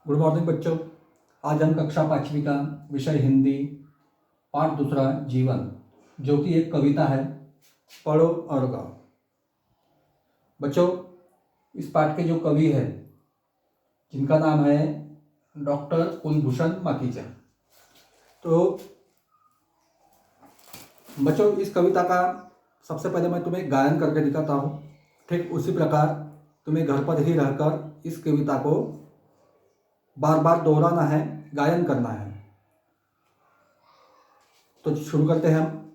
Good morning बच्चों। आज हम कक्षा 5वीं का विषय हिंदी पाठ दूसरा जीवन, जो कि एक कविता है, पढ़ो और गाओ। बच्चों, इस पाठ के जो कवि है जिनका नाम है डॉक्टर कुलभूषण माखीजा। तो बच्चों, इस कविता का सबसे पहले मैं तुम्हें गायन करके दिखाता हूँ। ठीक उसी प्रकार तुम्हें घर पर ही रहकर इस कविता को बार बार दोहराना है, गायन करना है। तो शुरू करते हैं हम।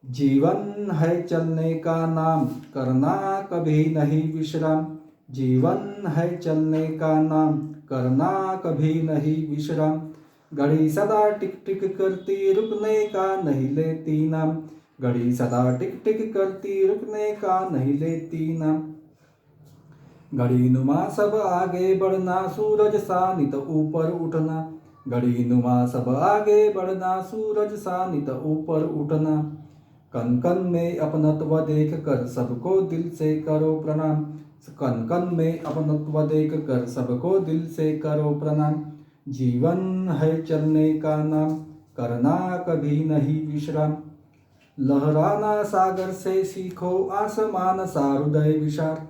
जीवन है चलने का नाम, करना कभी नहीं विश्राम। जीवन है चलने का नाम, करना कभी नहीं विश्राम। घड़ी सदा टिक टिक करती, रुकने का नहीं लेती नाम। घड़ी सदा टिक टिक करती, रुकने का नहीं लेती नाम। घड़ी नुमा सब आगे बढ़ना, सूरज सा नित ऊपर उठना। घड़ी नुमा सब आगे बढ़ना, सूरज सा नित ऊपर उठना। कन कन में अपनत्व देख कर सबको दिल से करो प्रणाम। कन कन में अपनत्व देख कर सबको दिल से करो प्रणाम। जीवन है चलने का नाम, करना कभी नहीं विश्राम। लहराना सागर से सीखो, आसमान सा हृदय विशाल।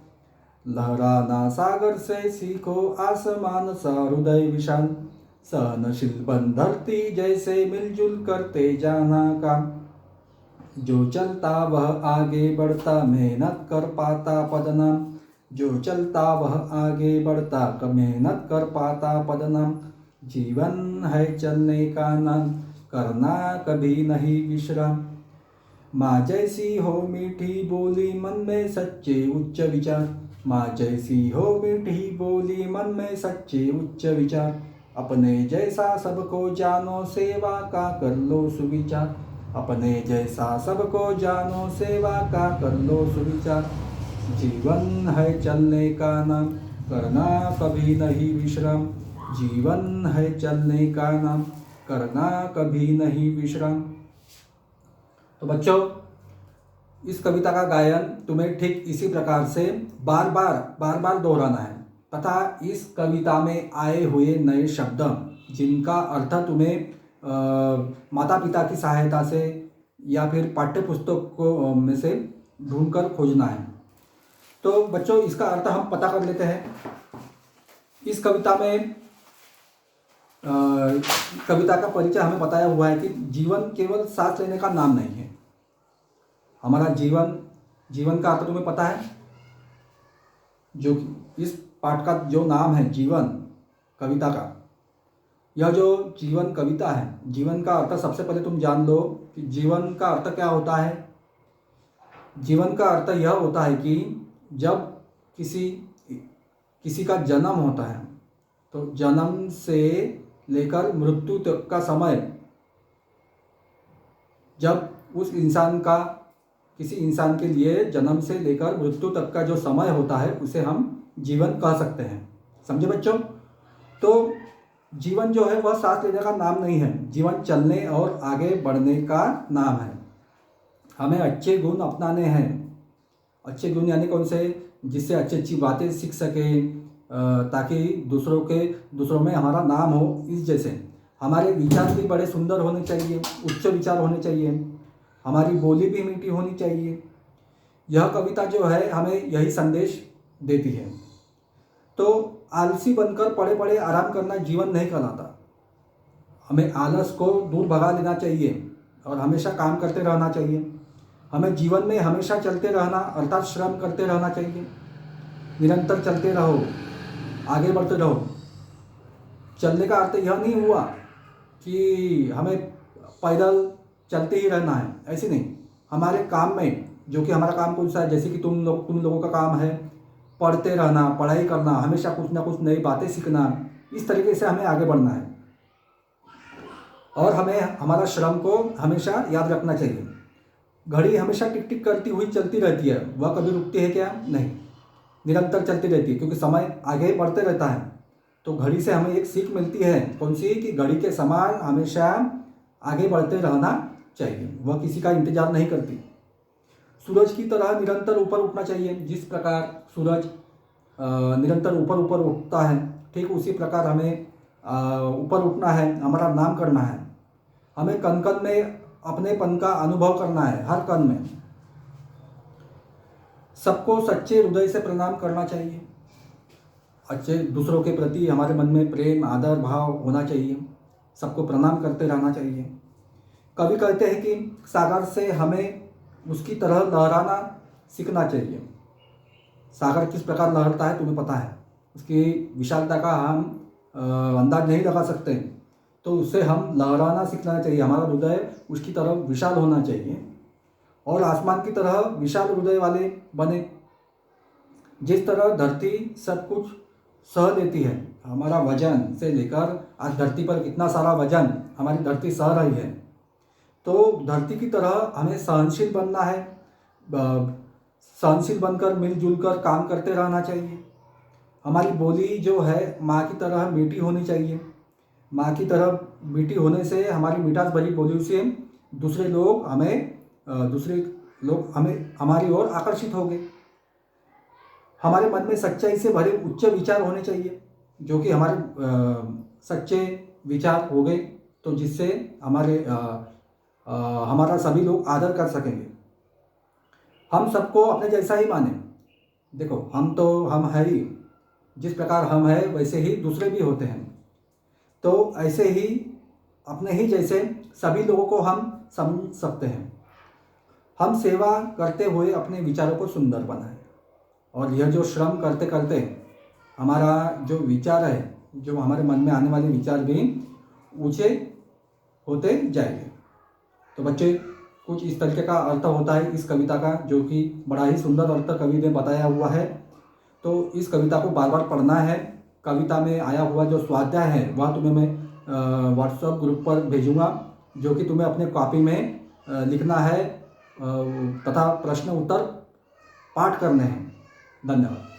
लहराना सागर से सीखो, आसमान सा हृदय विशाल। सहनशील बन धरती जैसे, मिलजुल करते जाना काम। जो चलता वह आगे बढ़ता, मेहनत कर पाता पदनाम। जो चलता वह आगे बढ़ता, मेहनत कर पाता पदनाम। जीवन है चलने का नाम, करना कभी नहीं विश्राम। माँ जैसी हो मीठी बोली, मन में सच्चे उच्च विचार। माँ जैसी हो मीठी बोली, मन में सच्चे उच्च विचार। अपने जैसा सबको जानो, सेवा का कर लो सुविचार। अपने जैसा सबको जानो, सेवा का कर लो सुविचार। जीवन है चलने का नाम, करना कभी नहीं विश्राम। जीवन है चलने का नाम, करना कभी नहीं विश्राम। तो बच्चों, इस कविता का गायन तुम्हें ठीक इसी प्रकार से बार बार दोहराना है तथा इस कविता में आए हुए नए शब्द जिनका अर्थ तुम्हें माता पिता की सहायता से या फिर पाठ्य पुस्तक को में से ढूंढकर खोजना है। तो बच्चों, इसका अर्थ हम पता कर लेते हैं। इस कविता में कविता का परिचय हमें बताया हुआ है कि जीवन केवल सांस लेने का नाम नहीं है। हमारा जीवन का अर्थ तुम्हें पता है। जो इस पाठ का जो नाम है जीवन कविता का, यह जो जीवन कविता है, जीवन का अर्थ सबसे पहले तुम जान लो कि जीवन का अर्थ क्या होता है। जीवन का अर्थ यह होता है कि जब किसी का जन्म होता है तो जन्म से लेकर मृत्यु तक का समय, जब उस किसी इंसान के लिए जन्म से लेकर मृत्यु तक का जो समय होता है उसे हम जीवन कह सकते हैं। समझे बच्चों? तो जीवन जो है वह सांस लेने का नाम नहीं है, जीवन चलने और आगे बढ़ने का नाम है। हमें अच्छे गुण अपनाने हैं। अच्छे गुण यानी कौन से? जिससे अच्छी अच्छी बातें सीख सकें, ताकि दूसरों में हमारा नाम हो। इस जैसे हमारे विचार भी बड़े सुंदर होने चाहिए, उच्च विचार होने चाहिए। हमारी बोली भी मीठी होनी चाहिए। यह कविता जो है हमें यही संदेश देती है। तो आलसी बनकर पड़े पड़े आराम करना जीवन नहीं कहलाता। हमें आलस को दूर भगा लेना चाहिए और हमेशा काम करते रहना चाहिए। हमें जीवन में हमेशा चलते रहना अर्थात श्रम करते रहना चाहिए। निरंतर चलते रहो, आगे बढ़ते रहो। चलने का अर्थ यह नहीं हुआ कि हमें पैदल चलते ही रहना है, ऐसे नहीं। हमारे काम में, जो कि हमारा काम कौन सा है, जैसे कि तुम लोगों का काम है पढ़ते रहना, पढ़ाई करना, हमेशा कुछ ना कुछ नई बातें सीखना, इस तरीके से हमें आगे बढ़ना है। और हमें हमारा श्रम को हमेशा याद रखना चाहिए। घड़ी हमेशा टिक टिक करती हुई चलती रहती है, वह कभी रुकती है क्या? नहीं, निरंतर चलती रहती है, क्योंकि समय आगे बढ़ते रहता है। तो घड़ी से हमें एक सीख मिलती है, कौन सी? कि घड़ी के समान हमेशा आगे बढ़ते रहना चाहिए, वह किसी का इंतजार नहीं करती। सूरज की तरह निरंतर ऊपर उठना चाहिए। जिस प्रकार सूरज निरंतर ऊपर उठता है, ठीक उसी प्रकार हमें ऊपर उठना है, हमारा नाम करना है। हमें कण कण में अपनेपन का अनुभव करना है, हर कण में। सबको सच्चे हृदय से प्रणाम करना चाहिए। अच्छे दूसरों के प्रति हमारे मन में प्रेम आदर भाव होना चाहिए। सबको प्रणाम करते रहना चाहिए। कवि कहते हैं कि सागर से हमें उसकी तरह लहराना सीखना चाहिए। सागर किस प्रकार लहरता है तुम्हें पता है, उसकी विशालता का हम अंदाज नहीं लगा सकते, तो उससे हम लहराना सीखना चाहिए। हमारा हृदय उसकी तरह विशाल होना चाहिए और आसमान की तरह विशाल हृदय वाले बने। जिस तरह धरती सब कुछ सह लेती है, हमारा वजन से लेकर आज धरती पर कितना सारा वजन हमारी धरती सह रही है, तो धरती की तरह हमें सहनशील बनना है। सहनशील बनकर मिलजुल कर काम करते रहना चाहिए। हमारी बोली जो है माँ की तरह मीठी होनी चाहिए। माँ की तरह मीठी होने से, हमारी मिठास भरी बोली से दूसरे लोग हमें हमारी ओर आकर्षित होंगे। हमारे मन में सच्चाई से भरे उच्च विचार होने चाहिए, जो कि हमारे सच्चे विचार हो गए, तो जिससे हमारा सभी लोग आदर कर सकेंगे। हम सबको अपने जैसा ही माने। देखो, हम है ही, जिस प्रकार हम है वैसे ही दूसरे भी होते हैं, तो ऐसे ही अपने ही जैसे सभी लोगों को हम समझ सकते हैं। हम सेवा करते हुए अपने विचारों को सुंदर बनाएं, और यह जो श्रम करते करते हमारा जो विचार है, जो हमारे मन में आने वाले विचार भी ऊंचे होते जाएंगे। तो बच्चे, कुछ इस तरीके का अर्थ होता है इस कविता का, जो कि बड़ा ही सुंदर अर्थ कवि ने बताया हुआ है। तो इस कविता को बार बार पढ़ना है। कविता में आया हुआ जो स्वाध्याय है वह तुम्हें मैं व्हाट्सएप ग्रुप पर भेजूँगा, जो कि तुम्हें अपने कॉपी में लिखना है तथा प्रश्न उत्तर पाठ करने हैं। धन्यवाद।